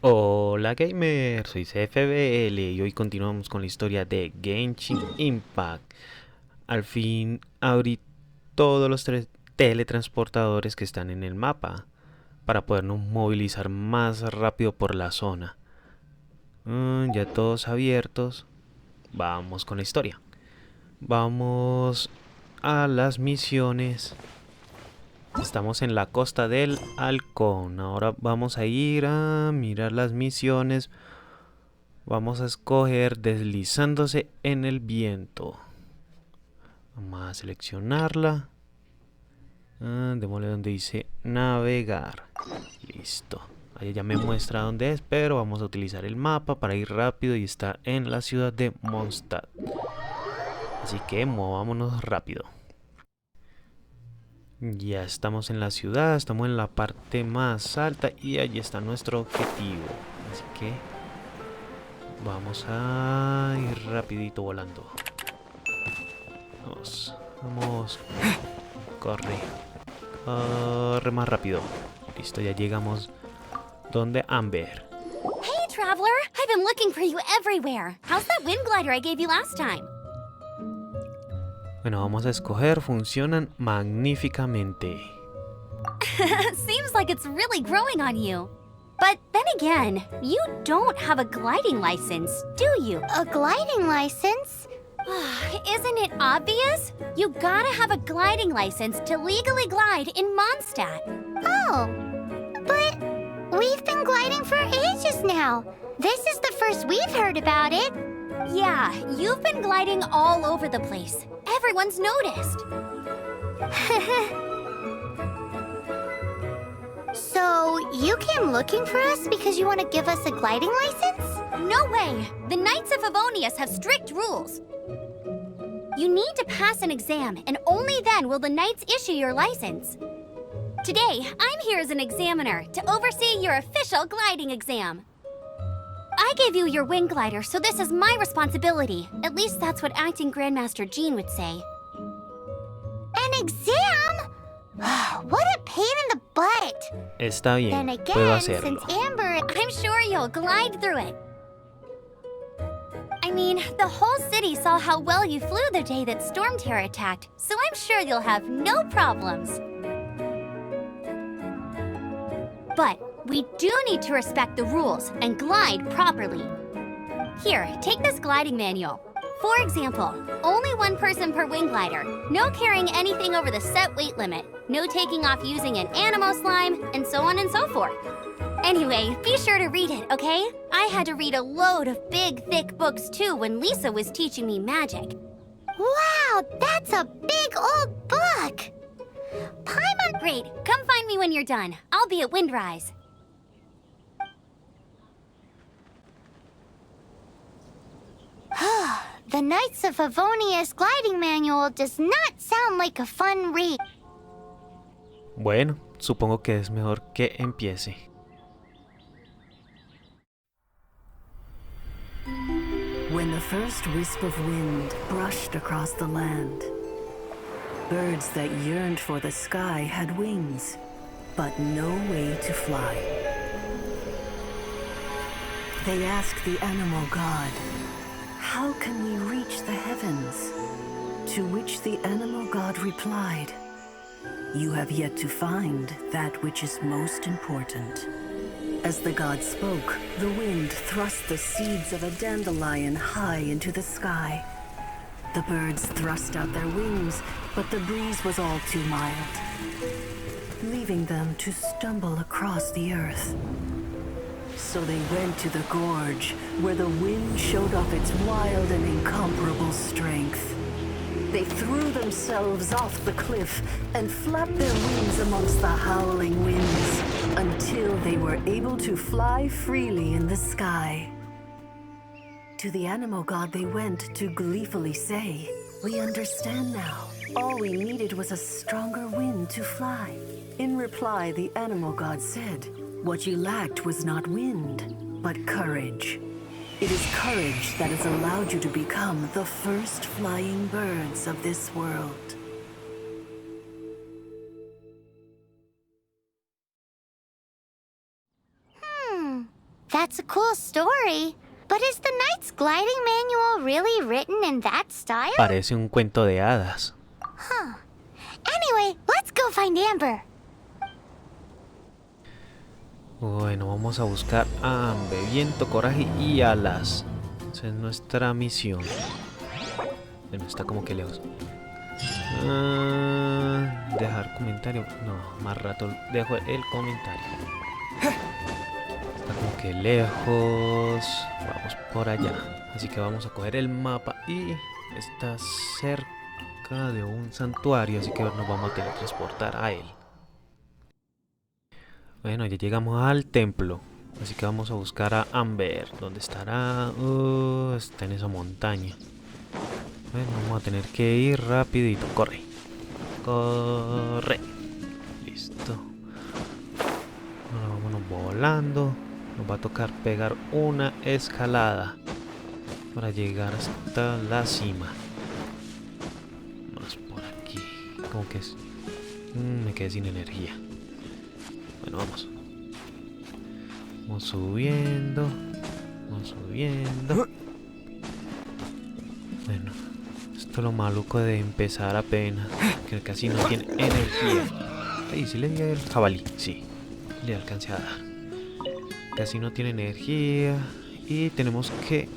Hola gamer, soy CFBL y hoy continuamos con la historia de Genshin Impact. Al fin abrí todos los teletransportadores que están en el mapa para podernos movilizar más rápido por la zona. Ya todos abiertos. Vamos con la historia. Vamos a las misiones. Estamos en la costa del halcón. Ahora vamos a ir a mirar las misiones. Vamos a escoger deslizándose en el viento. Vamos a seleccionarla. Démosle donde dice navegar. Listo. Ahí ya me muestra dónde es, pero vamos a utilizar el mapa para ir rápido y está en la ciudad de Mondstadt. Así que movámonos rápido. Ya estamos en la ciudad, estamos en la parte más alta y allí está nuestro objetivo. Así que vamos a ir rapidito volando. Vamos. Corre. Corre más rápido. Listo, ya llegamos donde Amber. Hey, traveler! I've been looking for you everywhere. How's that wind glider I gave you last time? Bueno, vamos a escoger. Funcionan magníficamente. Seems like it's really growing on you. But then again, you don't have a gliding license, do you? A gliding license? Isn't it obvious? You gotta have a gliding license to legally glide in Mondstadt. Oh, but we've been gliding for ages now. This is the first we've heard about it. Yeah, you've been gliding all over the place. Everyone's noticed. So, you came looking for us because you want to give us a gliding license? No way! The Knights of Favonius have strict rules. You need to pass an exam, and only then will the Knights issue your license. Today, I'm here as an examiner to oversee your official gliding exam. I gave you your wing glider, so this is my responsibility. At least that's what Acting Grandmaster Jean would say. An exam? What a pain in the butt. Está bien, Then puedo again, hacerlo. since Amber... I'm sure you'll glide through it. I mean, the whole city saw how well you flew the day that Storm Terror attacked, so I'm sure you'll have no problems. But we do need to respect the rules and glide properly. Here, take this gliding manual. For example, only one person per wing glider, no carrying anything over the set weight limit, no taking off using an animal slime, and so on and so forth. Anyway, be sure to read it, okay? I had to read a load of big, thick books too when Lisa was teaching me magic. Wow, that's a big old book! Paimon... Great, come find me when you're done. I'll be at Windrise. The Knights of Favonius gliding manual does not sound like a fun read. Bueno, supongo que es mejor que empiece. When the first wisp of wind brushed across the land, birds that yearned for the sky had wings, but no way to fly. They asked the animal god, "How can we reach the heavens?" To which the animal god replied, "You have yet to find that which is most important." As the god spoke, the wind thrust the seeds of a dandelion high into the sky. The birds thrust out their wings, but the breeze was all too mild, leaving them to stumble across the earth. So they went to the gorge, where the wind showed off its wild and incomparable strength. They threw themselves off the cliff and flapped their wings amongst the howling winds until they were able to fly freely in the sky. To the animal god they went to gleefully say, "We understand now. All we needed was a stronger wind to fly." In reply, the animal god said, "What you lacked was not wind, but courage. It is courage that has allowed you to become the first flying birds of this world." That's a cool story. But is the Knight's gliding manual really written in that style? Parece un cuento de hadas. Huh. Anyway, let's go find Amber. Bueno, vamos a buscar a Amber, viento, coraje y alas. Esa es nuestra misión. Bueno, está como que lejos. Dejar comentario. No, más rato dejo el comentario. Está como que lejos. Vamos por allá. Así que vamos a coger el mapa y está cerca de un santuario. Así que nos vamos a teletransportar a él. Bueno, ya llegamos al templo. Así que vamos a buscar a Amber. ¿Dónde estará? Está en esa montaña. Bueno, vamos a tener que ir rapidito. Corre. Corre. Listo. Ahora vámonos volando. Nos va a tocar pegar una escalada para llegar hasta la cima. Vamos por aquí. ¿Cómo que es? Me quedé sin energía. Bueno, vamos. Vamos subiendo. Vamos subiendo. Bueno, esto es lo maluco de empezar apenas. Que casi no tiene energía. Ay, sí le di al jabalí. Sí, le alcancé a dar. Casi no tiene energía. Y tenemos que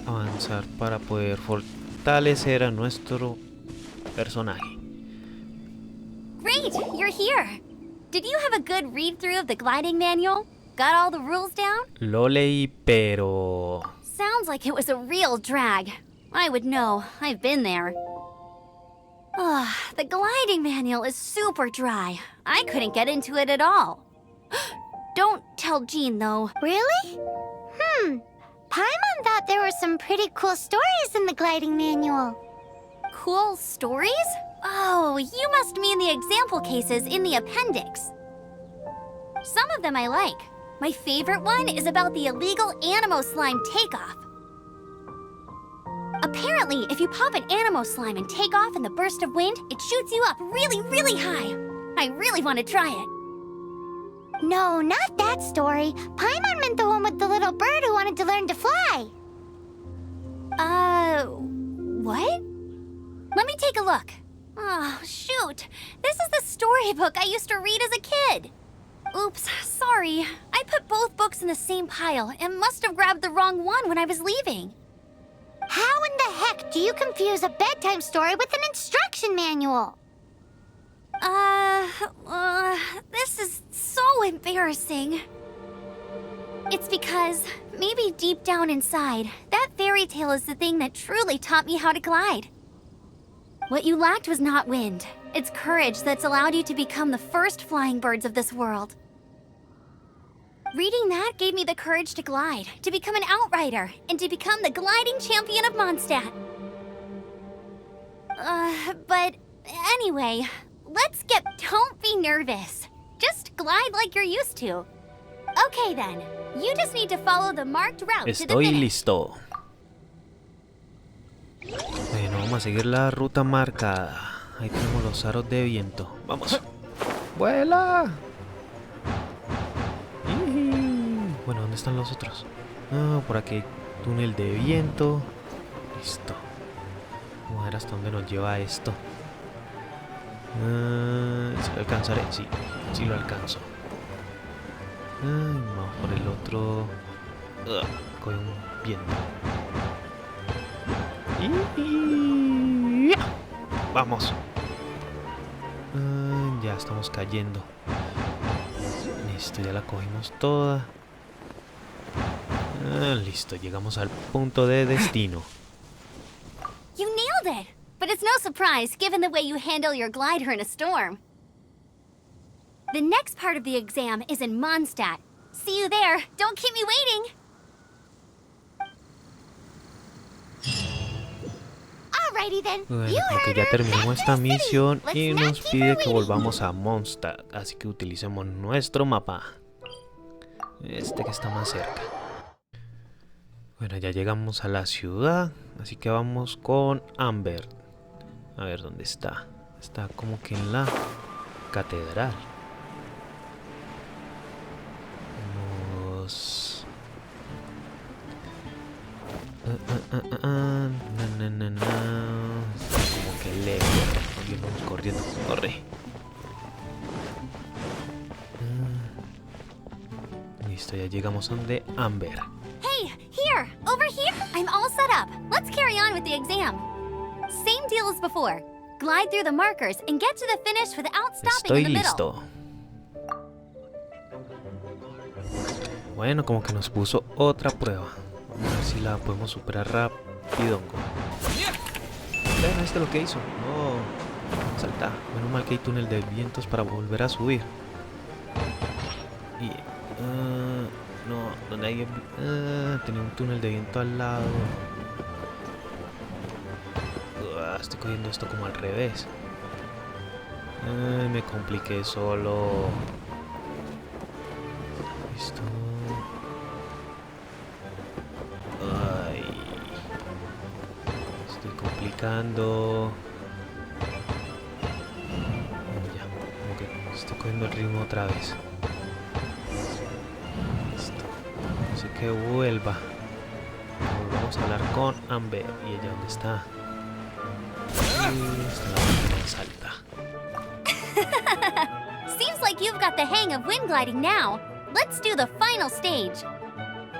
avanzar para poder fortalecer a nuestro personaje. Great, you're here. Did you have a good read-through of the gliding manual? Got all the rules down? Lo leí, pero... Sounds like it was a real drag. I would know. I've been there. Ugh, the gliding manual is super dry. I couldn't get into it at all. Don't tell Jean, though. Really? Paimon thought there were some pretty cool stories in the gliding manual. Cool stories? Oh, you must mean the example cases in the appendix. Some of them I like. My favorite one is about the illegal Animo slime takeoff. Apparently, if you pop an Animo slime and take off in the burst of wind, it shoots you up really, really high. I really want to try it. No, not that story. Paimon meant the one with the little bird who wanted to learn to fly. What? Let me take a look. Oh, shoot. This is the storybook I used to read as a kid. Oops, sorry. I put both books in the same pile and must have grabbed the wrong one when I was leaving. How in the heck do you confuse a bedtime story with an instruction manual? This is so embarrassing. It's because, maybe deep down inside, that fairy tale is the thing that truly taught me how to glide. What you lacked was not wind. It's courage that's allowed you to become the first flying birds of this world. Reading that gave me the courage to glide, to become an outrider, and to become the gliding champion of Mondstadt. But anyway, don't be nervous. Just glide like you're used to. Okay then, you just need to follow the marked route to the Estoy finish. listo. Bueno, vamos a seguir la ruta marcada. Ahí tenemos los aros de viento. Vamos. ¡Vuela! Bueno, ¿dónde están los otros? Ah, por aquí hay túnel de viento. Listo. Vamos a ver hasta dónde nos lleva esto. ¿Si lo alcanzaré? Sí, sí lo alcanzo. Vamos por el otro. Coge un viento. Vamos. Ya estamos cayendo. Listo, ya la cogimos toda. Listo, llegamos al punto de destino. You nailed it! But it's no surprise, given the way you handle your glider in a storm. The next part of the exam is in Mondstadt. See you there. Don't keep me waiting! Alrighty then. Bueno, You porque heard ya her. terminamos Back to esta the city. misión Let's y not nos keep pide her que waiting. volvamos a Mondstadt. Así que utilicemos nuestro mapa. Este que está más cerca. Bueno, ya llegamos a la ciudad. Así que vamos con Amber. A ver dónde está. Está como que en la catedral. Vamos Como que lejos. Vamos corriendo. Corre. Listo, ya llegamos donde Amber. Hey, here! Over here! I'm all set up. Let's carry on with the exam. Same deal as before. Glide through the markers and get to the finish without stopping Estoy in the middle. listo. Bueno, como que nos puso otra prueba. Vamos a ver si la podemos superar rápido. Vean esto lo que hizo. No. Salta. Menos mal que hay túnel de vientos para volver a subir. Y... no, donde hay... tenía un túnel de viento al lado. Estoy cogiendo esto como al revés. Me compliqué solo. Listo. Ay. Estoy complicando. Ya, como que estoy cogiendo el ritmo otra vez. Listo. No sé que vuelva. Vamos a hablar con Amber. ¿Y ella dónde está? Está la parte más alta. Seems like you've got the hang of wind gliding now. Let's do the final stage.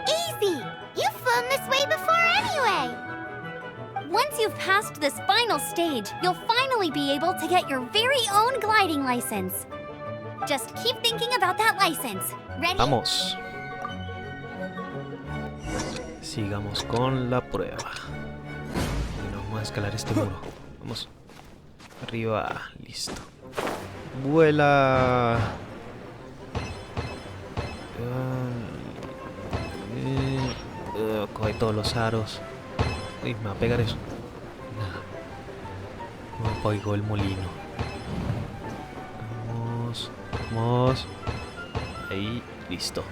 Easy! You've flown this way before anyway! Once you've passed this final stage, you'll finally be able to get your very own gliding license. Just keep thinking about that license. Ready? Vamos. Sigamos con la prueba. Bueno, vamos a escalar este muro. Vamos. Arriba. Listo. Vuela. Coge todos los aros. Uy, me va a pegar eso. No oigo el molino. Vamos. Vamos. Ahí. Listo.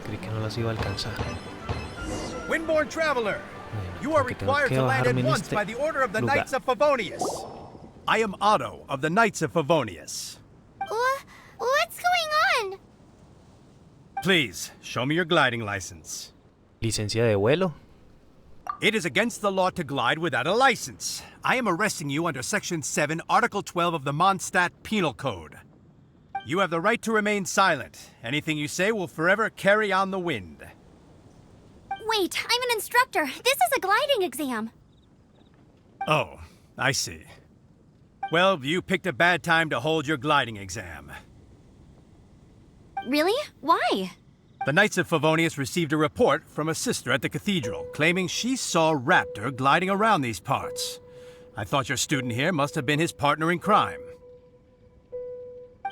Creí que no las iba a alcanzar. Windborne traveler, you are required to land at once by the order of the Knights of Favonius. I am Otto of the Knights of Favonius. What's going on? Please, show me your gliding license. Licencia de vuelo. It is against the law to glide without a license. I am arresting you under Section 7, Article 12 of the Mondstadt Penal Code. You have the right to remain silent. Anything you say will forever carry on the wind. Wait, I'm an instructor. This is a gliding exam. Oh, I see. Well, you picked a bad time to hold your gliding exam. Really? Why? The Knights of Favonius received a report from a sister at the cathedral claiming she saw Raptor gliding around these parts. I thought your student here must have been his partner in crime.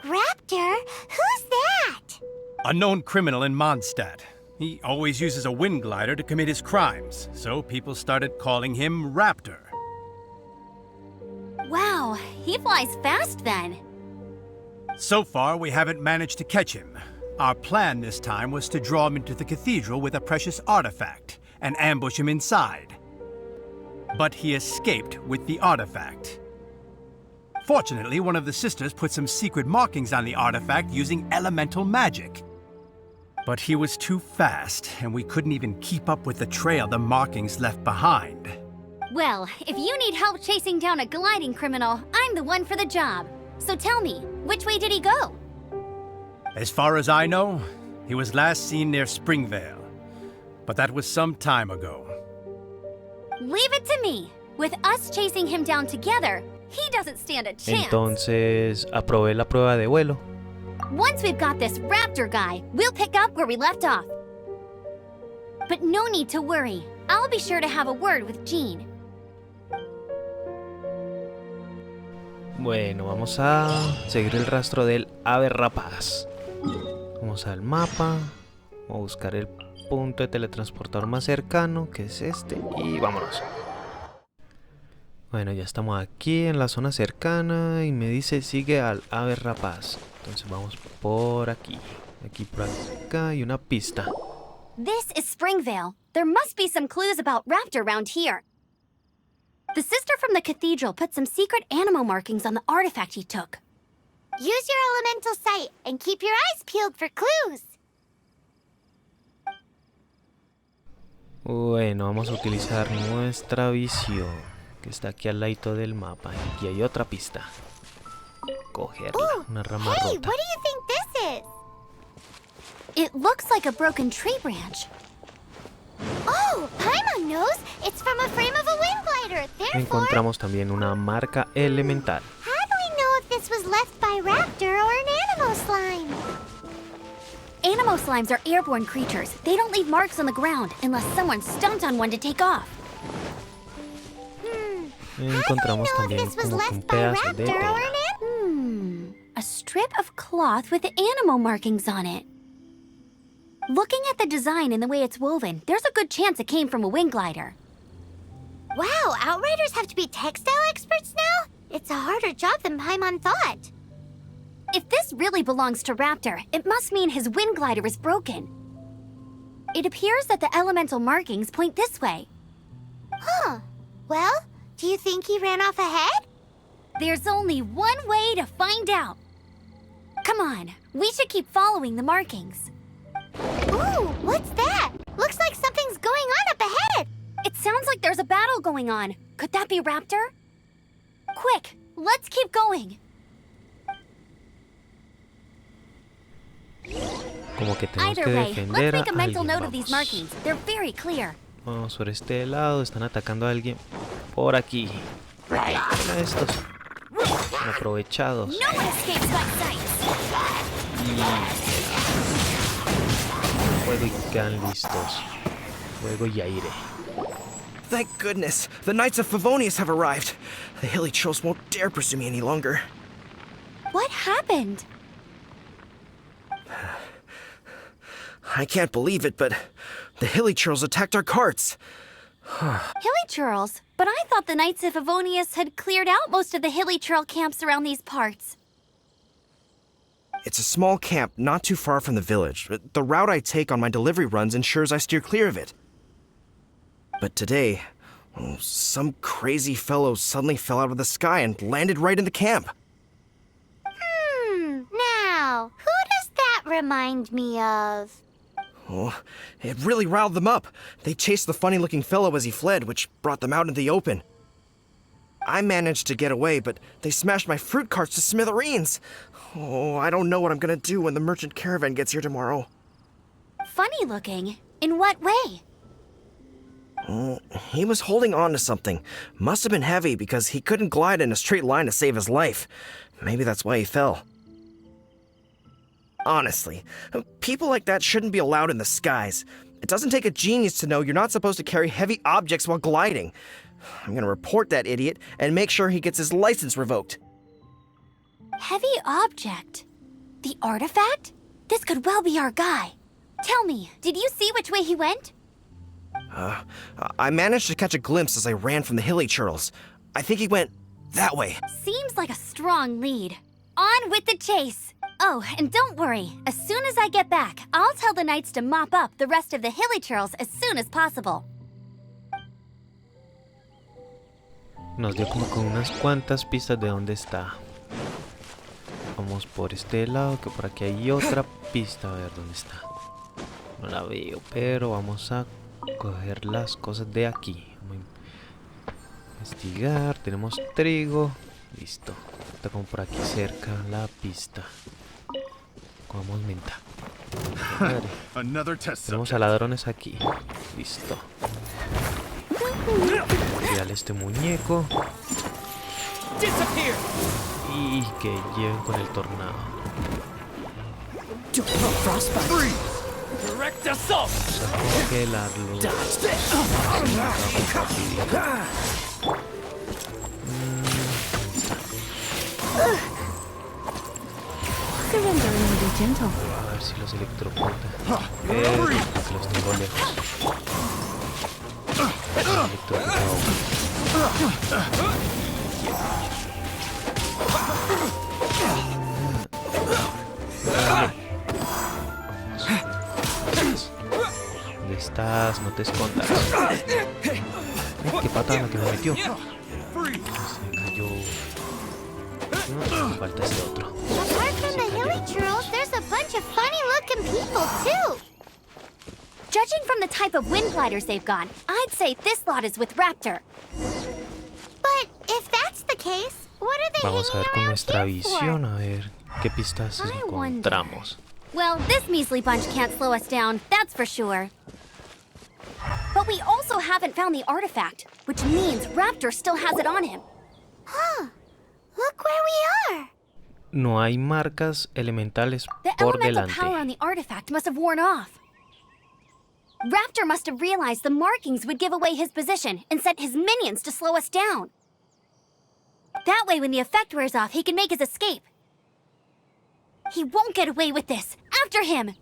Raptor? Who's that? A known criminal in Mondstadt. He always uses a wind glider to commit his crimes, so people started calling him Raptor. Wow, he flies fast then. So far, we haven't managed to catch him. Our plan this time was to draw him into the cathedral with a precious artifact and ambush him inside. But he escaped with the artifact. Fortunately, one of the sisters put some secret markings on the artifact using elemental magic. But he was too fast, and we couldn't even keep up with the trail the markings left behind. Well, if you need help chasing down a gliding criminal, I'm the one for the job. So tell me, which way did he go? As far as I know, he was last seen near Springvale. But that was some time ago. Leave it to me. With us chasing him down together, he doesn't stand a chance. Entonces, aprobé la prueba de vuelo. Once we've got this Raptor guy, we'll pick up where we left off. But no need to worry. I'll be sure to have a word with Jean. Bueno, vamos a seguir el rastro del ave rapaz. Vamos al mapa. Vamos a buscar el punto de teletransportador más cercano, que es este, y vámonos. Bueno, ya estamos aquí en la zona cercana y me dice sigue al ave rapaz. Entonces vamos por aquí. Aquí por acá hay una pista. This is Springvale. There must be some clues about Raptor around here. The sister from the cathedral put some secret animal markings on the artifact he took. Use your elemental sight and keep your eyes peeled for clues. Bueno, vamos a utilizar nuestra visión, que está aquí al ladito del mapa. Aquí hay otra pista. Cogerla, una rama Hey, rota. what do you think this is? It looks like a broken tree branch. Oh, Paimon knows. It's from a frame of a wind glider. Therefore, Encontramos también una marca elemental. how do we know if this was left by raptor or an animal slime? Animo slimes are airborne creatures. They don't leave marks on the ground unless someone stomped on one to take off. Encontramos How do we know también if this was como que un left by pedazo de raptor or tela. an A strip of cloth with animo markings on it. Looking at the design and the way it's woven, there's a good chance it came from a wing glider. Wow, Outriders have to be textile experts now? It's a harder job than Paimon thought. If this really belongs to Raptor, it must mean his wind glider is broken. It appears that the elemental markings point this way. Huh. Well, do you think he ran off ahead? There's only one way to find out. Come on, we should keep following the markings. Ooh, what's that? Looks like something's going on up ahead. It sounds like there's a battle going on. Could that be Raptor? Quick, let's keep going. Como que tenemos Either que way, let's defender a make a mental alguien. note of these Vamos. markings. They're very clear. Vamos por este lado, están atacando a alguien por aquí. Mira estos. Aprovechados. No one escapes my sight. Fuego y quedan listos. Fuego y aire. Thank goodness, the Knights of Favonius have arrived. The hilly trolls won't dare pursue me any longer. What happened? I can't believe it, but the hilly trolls attacked our carts. Hilly churls? But I thought the Knights of Favonius had cleared out most of the hilly churl camps around these parts. It's a small camp not too far from the village. The route I take on my delivery runs ensures I steer clear of it. But today, some crazy fellow suddenly fell out of the sky and landed right in the camp. Now, who does that remind me of? Oh, it really riled them up. They chased the funny-looking fellow as he fled, which brought them out into the open. I managed to get away, but they smashed my fruit carts to smithereens. Oh, I don't know what I'm gonna do when the merchant caravan gets here tomorrow. Funny looking? In what way? He was holding on to something. Must have been heavy because he couldn't glide in a straight line to save his life. Maybe that's why he fell. Honestly, people like that shouldn't be allowed in the skies. It doesn't take a genius to know you're not supposed to carry heavy objects while gliding. I'm gonna report that idiot and make sure he gets his license revoked. Heavy object? The artifact? This could well be our guy. Tell me, did you see which way he went? I managed to catch a glimpse as I ran from the hilly churls. I think he went that way. Seems like a strong lead. On with the chase! Oh, and don't worry. As soon as I get back, I'll tell the knights to mop up the rest of the hilly churls as soon as possible. Nos dio como con unas cuantas pistas de dónde está. Vamos por este lado, que por aquí hay otra pista. A ver dónde está. No la veo, pero vamos a coger las cosas de aquí. Vamos a investigar. Tenemos trigo. Listo. Está como por aquí cerca la pista. Comamos menta. Madre. Another test Tenemos a subject. ladrones aquí. Listo. Dale este muñeco. Y que lleven con el tornado. Direct assault! Vamos a congelarlo. Surrender and be gentle. A ver si los electrocuta. Pero que los tengo lejos. Electrocutado. ¿Dónde estás? No te escondas. Qué patada que me metió. Se cayó. No, falta este otro. Apart from the hilly churls, there's a bunch of funny-looking people, too. Judging from from the type of wind gliders they've got, I'd say this lot is with Raptor. But if that's the case, what are they Vamos a ver hanging con around nuestra here for? visión, a ver qué pistas I encontramos. Well, this measly bunch can't slow us down, that's for sure. But we also haven't found the artifact, which means Raptor still has it on him. Huh. Look where we are. No hay marcas elementales The por elemental power on delante. the artifact must have worn off. Raptor must have realized the markings would give away his position and sent his minions to slow us down. That way, when the effect wears off, he can make his escape. He won't get away with this. After him!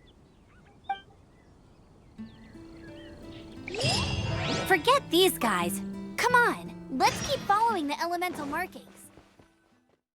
Forget these guys. Come on, let's keep following the elemental markings.